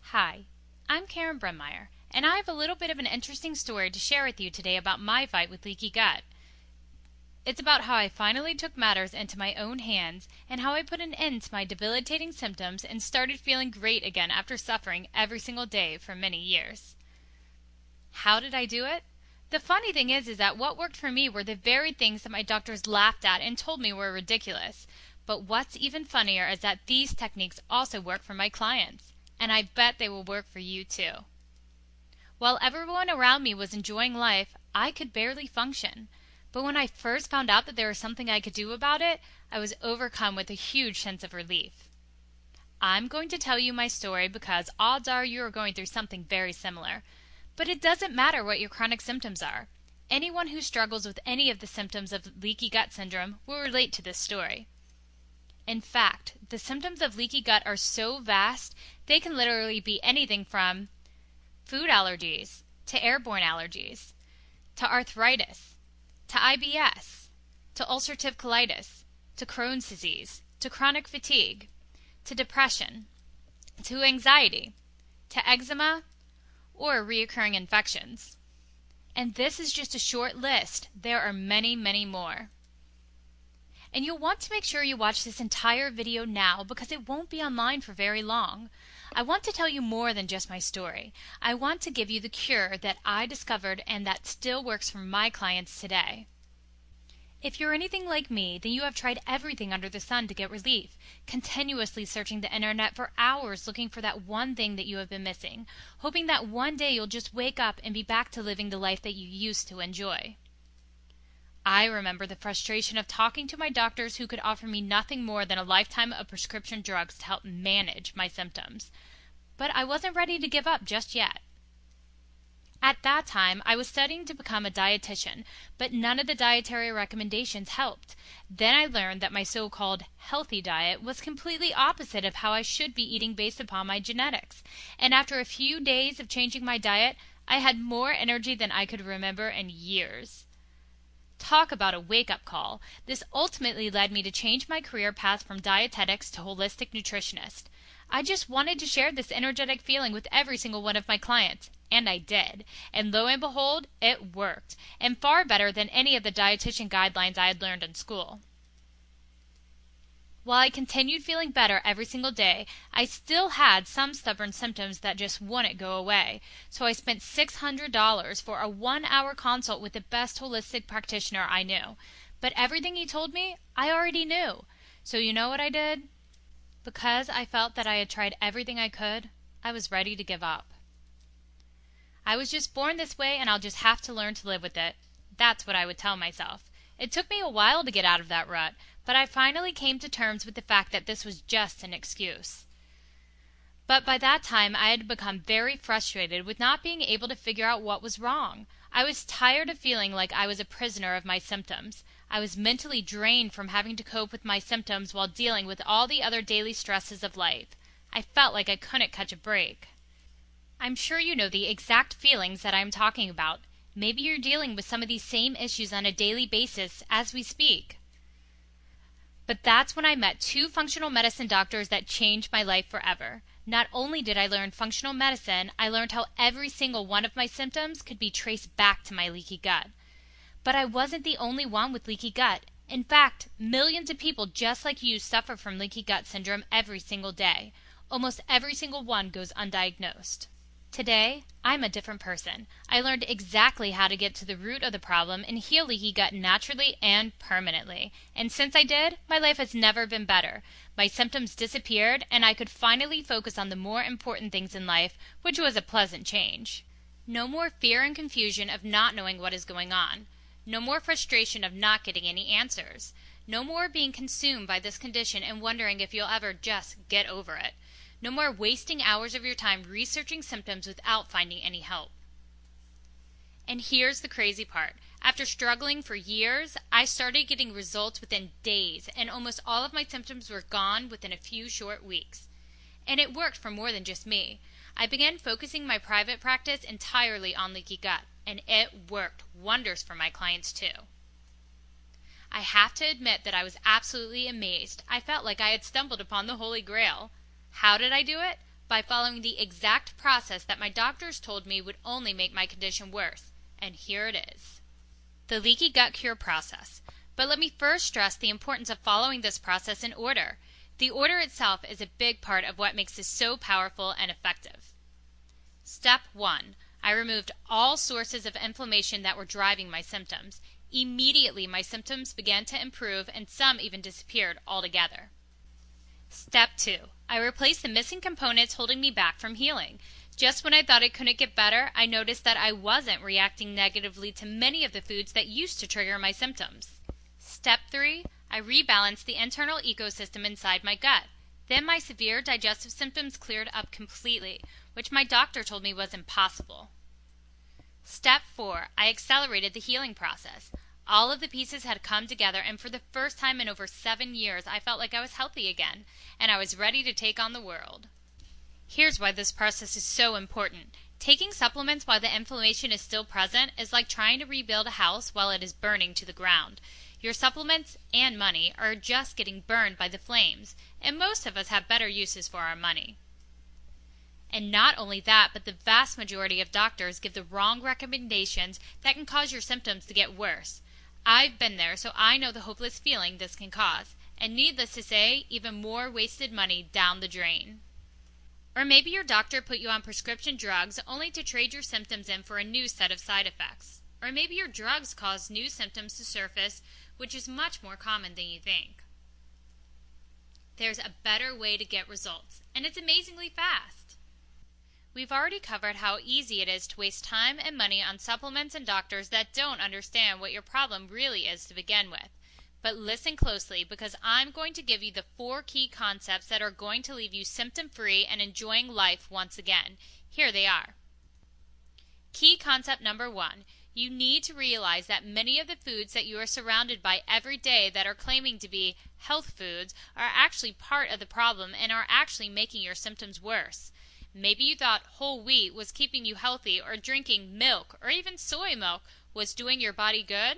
Hi, I'm Karen Brunmeyer, and I have a little bit of an interesting story to share with you today about my fight with leaky gut. It's about how I finally took matters into my own hands and how I put an end to my debilitating symptoms and started feeling great again after suffering every single day for many years. How did I do it? The funny thing is that what worked for me were the very things that my doctors laughed at and told me were ridiculous. But what's even funnier is that these techniques also work for my clients. And I bet they will work for you too. While everyone around me was enjoying life, I could barely function. But when I first found out that there was something I could do about it, I was overcome with a huge sense of relief. I'm going to tell you my story because odds are you are going through something very similar. But it doesn't matter what your chronic symptoms are. Anyone who struggles with any of the symptoms of leaky gut syndrome will relate to this story. In fact, the symptoms of leaky gut are so vast, they can literally be anything from food allergies, to airborne allergies, to arthritis, to IBS, to ulcerative colitis, to Crohn's disease, to chronic fatigue, to depression, to anxiety, to eczema, or recurring infections. And this is just a short list. There are many, many more. And you'll want to make sure you watch this entire video now because it won't be online for very long. I want to tell you more than just my story. I want to give you the cure that I discovered and that still works for my clients today. If you're anything like me, then you have tried everything under the sun to get relief, continuously searching the internet for hours looking for that one thing that you have been missing, hoping that one day you'll just wake up and be back to living the life that you used to enjoy. I remember the frustration of talking to my doctors who could offer me nothing more than a lifetime of prescription drugs to help manage my symptoms. But I wasn't ready to give up just yet. At that time, I was studying to become a dietitian, but none of the dietary recommendations helped. Then I learned that my so-called healthy diet was completely opposite of how I should be eating based upon my genetics. And after a few days of changing my diet, I had more energy than I could remember in years. Talk about a wake-up call. This ultimately led me to change my career path from dietetics to holistic nutritionist. I just wanted to share this energetic feeling with every single one of my clients, and I did. And lo and behold, it worked, and far better than any of the dietitian guidelines I had learned in school. While I continued feeling better every single day, I still had some stubborn symptoms that just wouldn't go away. So I spent $600 for a 1-hour consult with the best holistic practitioner I knew. But everything he told me, I already knew. So you know what I did? Because I felt that I had tried everything I could, I was ready to give up. I was just born this way and I'll just have to learn to live with it. That's what I would tell myself. It took me a while to get out of that rut, but I finally came to terms with the fact that this was just an excuse. But by that time, I had become very frustrated with not being able to figure out what was wrong. I was tired of feeling like I was a prisoner of my symptoms. I was mentally drained from having to cope with my symptoms while dealing with all the other daily stresses of life. I felt like I couldn't catch a break. I'm sure you know the exact feelings that I'm talking about. Maybe you're dealing with some of these same issues on a daily basis as we speak. But that's when I met 2 functional medicine doctors that changed my life forever. Not only did I learn functional medicine, I learned how every single one of my symptoms could be traced back to my leaky gut. But I wasn't the only one with leaky gut. In fact, millions of people just like you suffer from leaky gut syndrome every single day. Almost every single one goes undiagnosed. Today, I'm a different person. I learned exactly how to get to the root of the problem and heal leaky gut naturally and permanently. And since I did, my life has never been better. My symptoms disappeared, and I could finally focus on the more important things in life, which was a pleasant change. No more fear and confusion of not knowing what is going on. No more frustration of not getting any answers. No more being consumed by this condition and wondering if you'll ever just get over it. No more wasting hours of your time researching symptoms without finding any help. And here's the crazy part. After struggling for years, I started getting results within days, and almost all of my symptoms were gone within a few short weeks. And it worked for more than just me. I began focusing my private practice entirely on leaky gut, and it worked wonders for my clients too. I have to admit that I was absolutely amazed. I felt like I had stumbled upon the Holy Grail. How did I do it? by following the exact process that my doctors told me would only make my condition worse. And here it is. The leaky gut cure process. But let me first stress the importance of following this process in order. The order itself is a big part of what makes this so powerful and effective. Step 1. I removed all sources of inflammation that were driving my symptoms. Immediately, my symptoms began to improve and some even disappeared altogether. Step 2. I replaced the missing components holding me back from healing. Just when I thought it couldn't get better, I noticed that I wasn't reacting negatively to many of the foods that used to trigger my symptoms. Step 3. I rebalanced the internal ecosystem inside my gut. Then my severe digestive symptoms cleared up completely, which my doctor told me was impossible. Step 4. I accelerated the healing process. All of the pieces had come together, and for the first time in over 7 years, I felt like I was healthy again, and I was ready to take on the world. Here's why this process is so important. Taking supplements while the inflammation is still present is like trying to rebuild a house while it is burning to the ground. Your supplements and money are just getting burned by the flames, and most of us have better uses for our money. And not only that, but the vast majority of doctors give the wrong recommendations that can cause your symptoms to get worse. I've been there, so I know the hopeless feeling this can cause, and needless to say, even more wasted money down the drain. Or maybe your doctor put you on prescription drugs only to trade your symptoms in for a new set of side effects. Or maybe your drugs cause new symptoms to surface, which is much more common than you think. There's a better way to get results, and it's amazingly fast. We've already covered how easy it is to waste time and money on supplements and doctors that don't understand what your problem really is to begin with. But listen closely, because I'm going to give you the 4 key concepts that are going to leave you symptom-free and enjoying life once again. Here they are. Key concept number 1. You need to realize that many of the foods that you are surrounded by every day that are claiming to be health foods are actually part of the problem and are actually making your symptoms worse. Maybe you thought whole wheat was keeping you healthy, or drinking milk or even soy milk was doing your body good.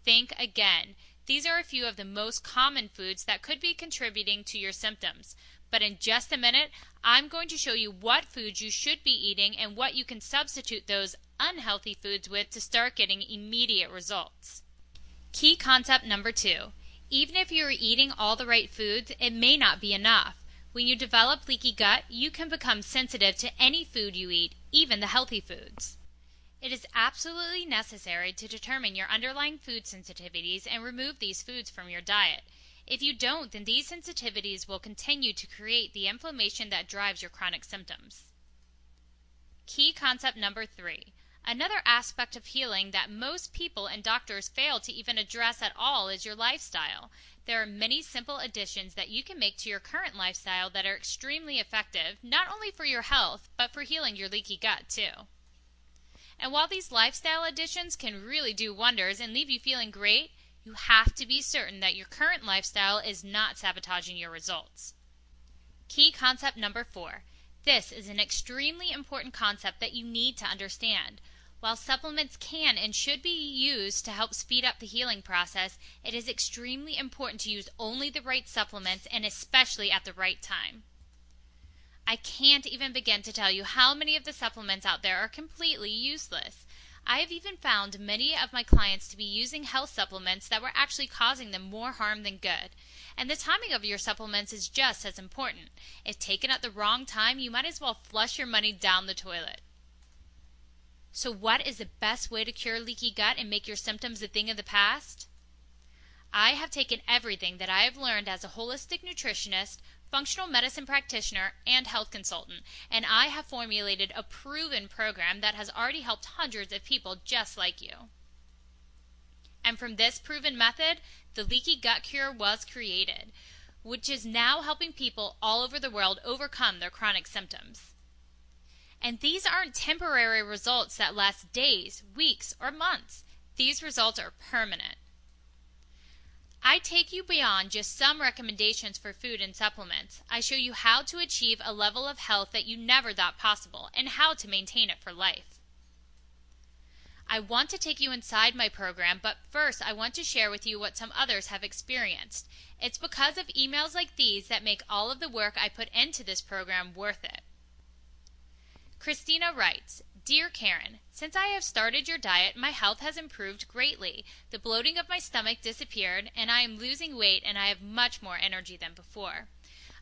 Think again. These are a few of the most common foods that could be contributing to your symptoms. But in just a minute, I'm going to show you what foods you should be eating and what you can substitute those unhealthy foods with to start getting immediate results. Key concept number 2. Even if you're eating all the right foods, it may not be enough. When you develop leaky gut, you can become sensitive to any food you eat, even the healthy foods. It is absolutely necessary to determine your underlying food sensitivities and remove these foods from your diet. If you don't, then these sensitivities will continue to create the inflammation that drives your chronic symptoms. Key concept number 3. Another aspect of healing that most people and doctors fail to even address at all is your lifestyle. There are many simple additions that you can make to your current lifestyle that are extremely effective, not only for your health, but for healing your leaky gut too. And while these lifestyle additions can really do wonders and leave you feeling great, you have to be certain that your current lifestyle is not sabotaging your results. Key concept number 4. This is an extremely important concept that you need to understand. While supplements can and should be used to help speed up the healing process, it is extremely important to use only the right supplements, and especially at the right time. I can't even begin to tell you how many of the supplements out there are completely useless. I have even found many of my clients to be using health supplements that were actually causing them more harm than good. And the timing of your supplements is just as important. If taken at the wrong time, you might as well flush your money down the toilet. So what is the best way to cure leaky gut and make your symptoms a thing of the past? I have taken everything that I have learned as a holistic nutritionist, functional medicine practitioner, and health consultant, and I have formulated a proven program that has already helped hundreds of people just like you. And from this proven method, the Leaky Gut Cure was created, which is now helping people all over the world overcome their chronic symptoms. And these aren't temporary results that last days, weeks, or months. These results are permanent. I take you beyond just some recommendations for food and supplements. I show you how to achieve a level of health that you never thought possible and how to maintain it for life. I want to take you inside my program, but first I want to share with you what some others have experienced. It's because of emails like these that make all of the work I put into this program worth it. Christina writes, Dear Karen, since I have started your diet, my health has improved greatly. The bloating of my stomach disappeared, and I am losing weight, and I have much more energy than before.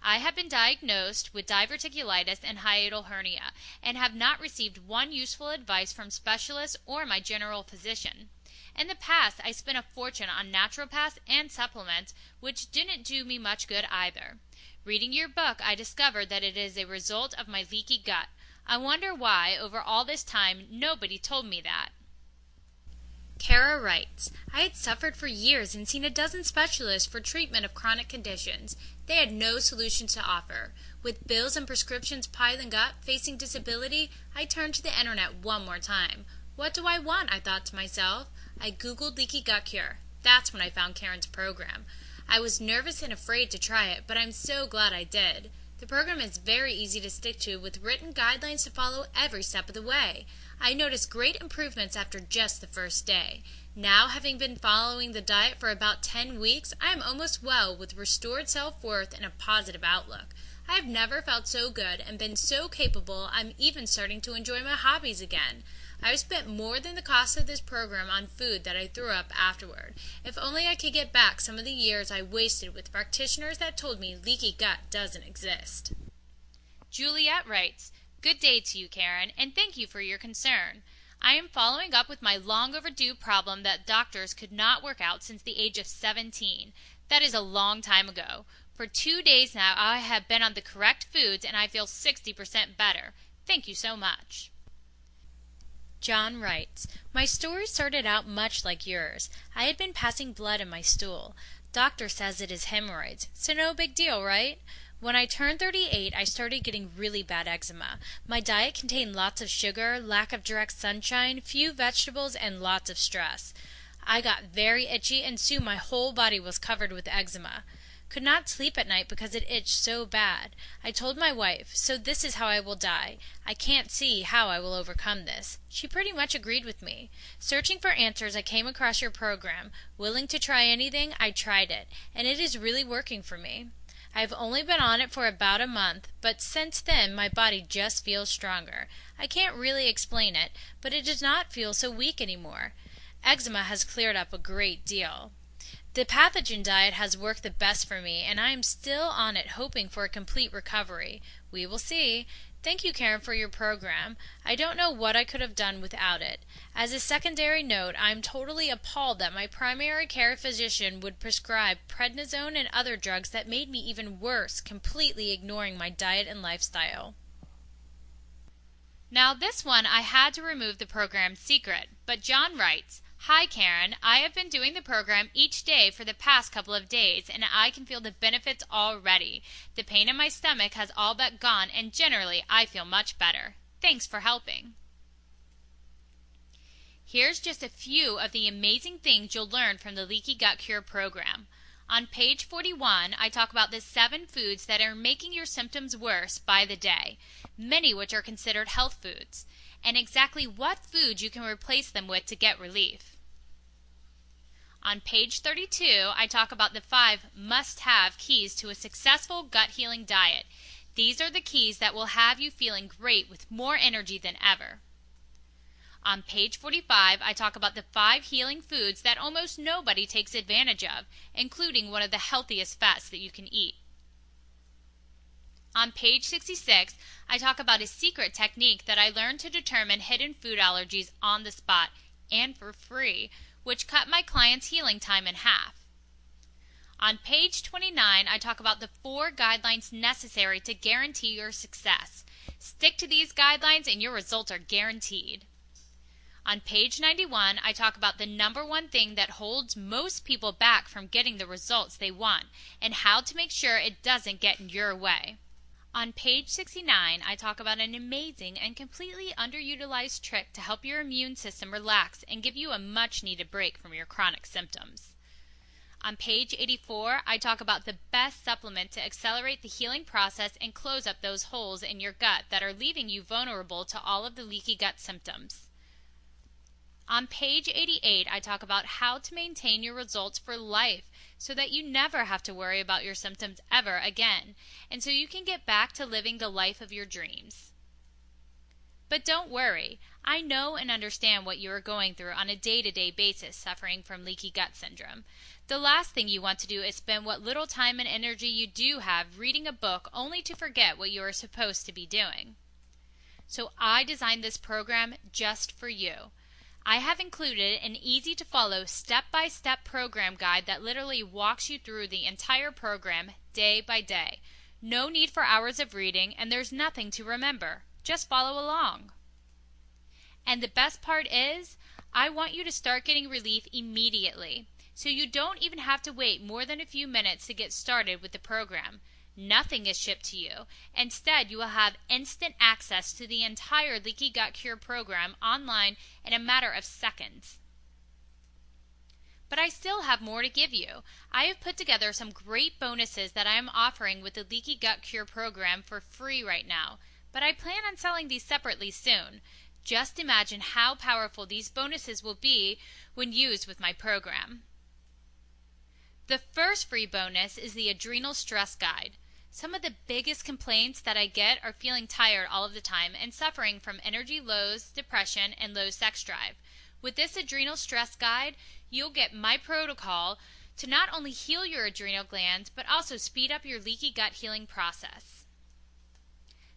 I have been diagnosed with diverticulitis and hiatal hernia, and have not received one useful advice from specialists or my general physician. In the past, I spent a fortune on naturopaths and supplements, which didn't do me much good either. Reading your book, I discovered that it is a result of my leaky gut. I wonder why, over all this time, nobody told me that. Kara writes, I had suffered for years and seen a dozen specialists for treatment of chronic conditions. They had no solutions to offer. With bills and prescriptions piling up, facing disability, I turned to the internet one more time. What do I want? I thought to myself. I Googled leaky gut cure. That's when I found Karen's program. I was nervous and afraid to try it, but I'm so glad I did. The program is very easy to stick to, with written guidelines to follow every step of the way. I noticed great improvements after just the first day. Now, having been following the diet for about 10 weeks, I am almost well with restored self-worth and a positive outlook. I have never felt so good and been so capable, I'm even starting to enjoy my hobbies again. I've spent more than the cost of this program on food that I threw up afterward. If only I could get back some of the years I wasted with practitioners that told me leaky gut doesn't exist. Juliet writes, Good day to you, Karen, and thank you for your concern. I am following up with my long overdue problem that doctors could not work out since the age of 17. That is a long time ago. For 2 days now, I have been on the correct foods and I feel 60% better. Thank you so much. John writes, My story started out much like yours. I had been passing blood in my stool. Doctor says it is hemorrhoids, so no big deal, right? When I turned 38, I started getting really bad eczema. My diet contained lots of sugar, lack of direct sunshine, few vegetables, and lots of stress. I got very itchy, and soon my whole body was covered with eczema. Could not sleep at night because it itched so bad. I told my wife, so this is how I will die. I can't see how I will overcome this. She pretty much agreed with me. Searching for answers, I came across your program. Willing to try anything, I tried it, and it is really working for me. I have only been on it for about a month, but since then my body just feels stronger. I can't really explain it, but it does not feel so weak anymore. Eczema has cleared up a great deal. The pathogen diet has worked the best for me, and I am still on it hoping for a complete recovery. We will see. Thank you, Karen, for your program. I don't know what I could have done without it. As a secondary note, I am totally appalled that my primary care physician would prescribe prednisone and other drugs that made me even worse, completely ignoring my diet and lifestyle. Now this one I had to remove the program secret, but John writes, Hi Karen, I have been doing the program each day for the past couple of days and I can feel the benefits already. The pain in my stomach has all but gone and generally I feel much better. Thanks for helping. Here's just a few of the amazing things you'll learn from the Leaky Gut Cure program. On page 41, I talk about the 7 foods that are making your symptoms worse by the day, many which are considered health foods, and exactly what foods you can replace them with to get relief. On page 32, I talk about the 5 must-have keys to a successful gut healing diet. These are the keys that will have you feeling great with more energy than ever. On page 45, I talk about the 5 healing foods that almost nobody takes advantage of, including one of the healthiest fats that you can eat. On page 66, I talk about a secret technique that I learned to determine hidden food allergies on the spot and for free, which cut my clients' healing time in half. On page 29, I talk about the 4 guidelines necessary to guarantee your success. Stick to these guidelines and your results are guaranteed. On page 91, I talk about the number 1 thing that holds most people back from getting the results they want and how to make sure it doesn't get in your way. On page 69, I talk about an amazing and completely underutilized trick to help your immune system relax and give you a much-needed break from your chronic symptoms. On page 84, I talk about the best supplement to accelerate the healing process and close up those holes in your gut that are leaving you vulnerable to all of the leaky gut symptoms. On page 88, I talk about how to maintain your results for life so that you never have to worry about your symptoms ever again, and so you can get back to living the life of your dreams. But don't worry, I know and understand what you are going through on a day-to-day basis suffering from leaky gut syndrome. The last thing you want to do is spend what little time and energy you do have reading a book only to forget what you are supposed to be doing. So I designed this program just for you. I have included an easy-to-follow step-by-step program guide that literally walks you through the entire program day by day. No need for hours of reading, and there's nothing to remember. Just follow along. And the best part is, I want you to start getting relief immediately, so you don't even have to wait more than a few minutes to get started with the program. Nothing is shipped to you. Instead, you will have instant access to the entire Leaky Gut Cure program online in a matter of seconds. But I still have more to give you. I have put together some great bonuses that I am offering with the Leaky Gut Cure program for free right now, but I plan on selling these separately soon. Just imagine how powerful these bonuses will be when used with my program. The first free bonus is the Adrenal Stress Guide. Some of the biggest complaints that I get are feeling tired all of the time and suffering from energy lows, depression, and low sex drive. With this Adrenal Stress Guide, you'll get my protocol to not only heal your adrenal glands, but also speed up your leaky gut healing process.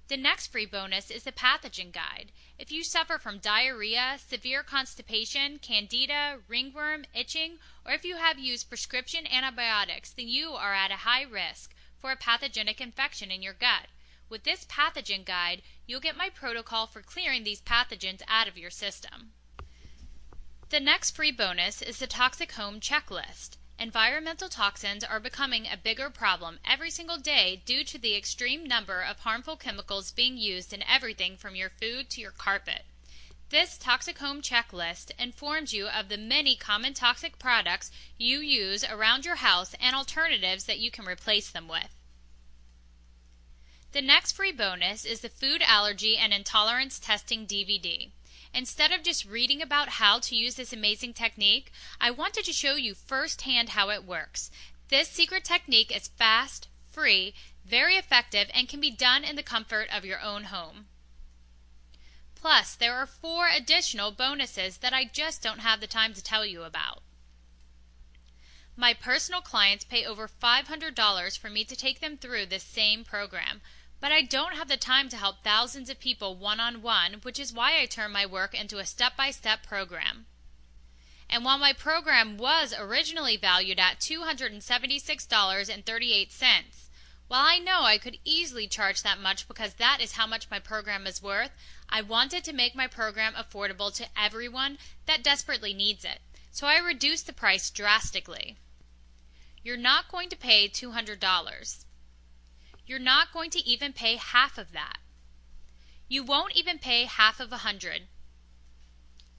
The next free bonus is the Pathogen Guide. If you suffer from diarrhea, severe constipation, candida, ringworm, itching, or if you have used prescription antibiotics, then you are at a high risk for a pathogenic infection in your gut. With this Pathogen Guide, you'll get my protocol for clearing these pathogens out of your system. The next free bonus is the Toxic Home Checklist. Environmental toxins are becoming a bigger problem every single day due to the extreme number of harmful chemicals being used in everything from your food to your carpet. This Toxic Home Checklist informs you of the many common toxic products you use around your house and alternatives that you can replace them with. The next free bonus is the Food Allergy and Intolerance Testing DVD. Instead of just reading about how to use this amazing technique, I wanted to show you firsthand how it works. This secret technique is fast, free, very effective, and can be done in the comfort of your own home. Plus, there are 4 additional bonuses that I just don't have the time to tell you about. My personal clients pay over $500 for me to take them through this same program, but I don't have the time to help thousands of people one-on-one, which is why I turn my work into a step-by-step program. And while my program was originally valued at $276.38, while I know I could easily charge that much because that is how much my program is worth, I wanted to make my program affordable to everyone that desperately needs it, so I reduced the price drastically. You're not going to pay $200. You're not going to even pay half of that. You won't even pay half of $100.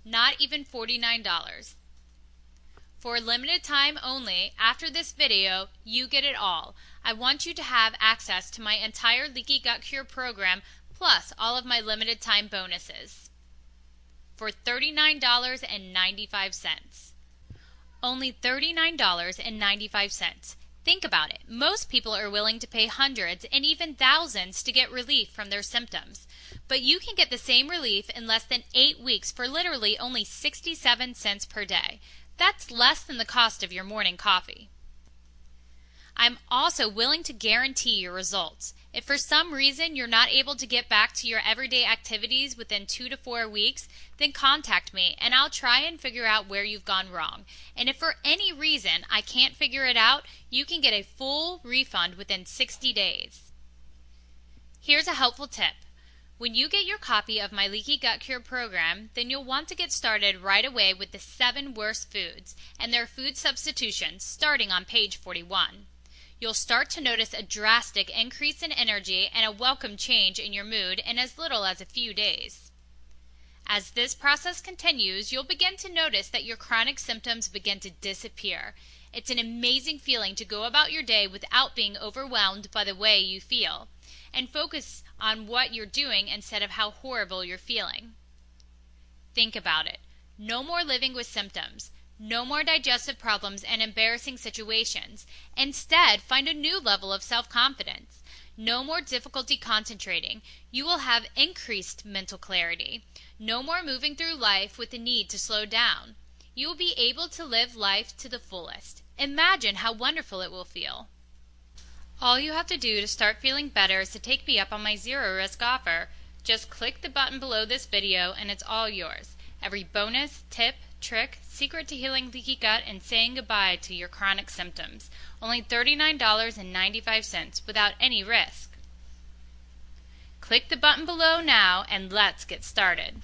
Not even $49. For a limited time only, after this video, you get it all. I want you to have access to my entire Leaky Gut Cure program, plus all of my limited time bonuses. For $39.95. Only $39.95. Think about it. Most people are willing to pay hundreds and even thousands to get relief from their symptoms. But you can get the same relief in less than 8 weeks for literally only 67 cents per day. That's less than the cost of your morning coffee. I'm also willing to guarantee your results. If for some reason you're not able to get back to your everyday activities within 2 to 4 weeks, then contact me and I'll try and figure out where you've gone wrong. And if for any reason I can't figure it out, you can get a full refund within 60 days. Here's a helpful tip. When you get your copy of my Leaky Gut Cure program, then you'll want to get started right away with the 7 worst foods and their food substitutions starting on page 41. You'll start to notice a drastic increase in energy and a welcome change in your mood in as little as a few days. As this process continues, you'll begin to notice that your chronic symptoms begin to disappear. It's an amazing feeling to go about your day without being overwhelmed by the way you feel, and focus on what you're doing instead of how horrible you're feeling. Think about it. No more living with symptoms. No more digestive problems and embarrassing situations. Instead, find a new level of self-confidence. No more difficulty concentrating. You will have increased mental clarity. No more moving through life with the need to slow down. You will be able to live life to the fullest. Imagine how wonderful it will feel. All you have to do to start feeling better is to take me up on my zero-risk offer. Just click the button below this video and it's all yours. Every bonus, tip, trick, secret to healing leaky gut, and saying goodbye to your chronic symptoms. Only $39.95 without any risk. Click the button below now and let's get started.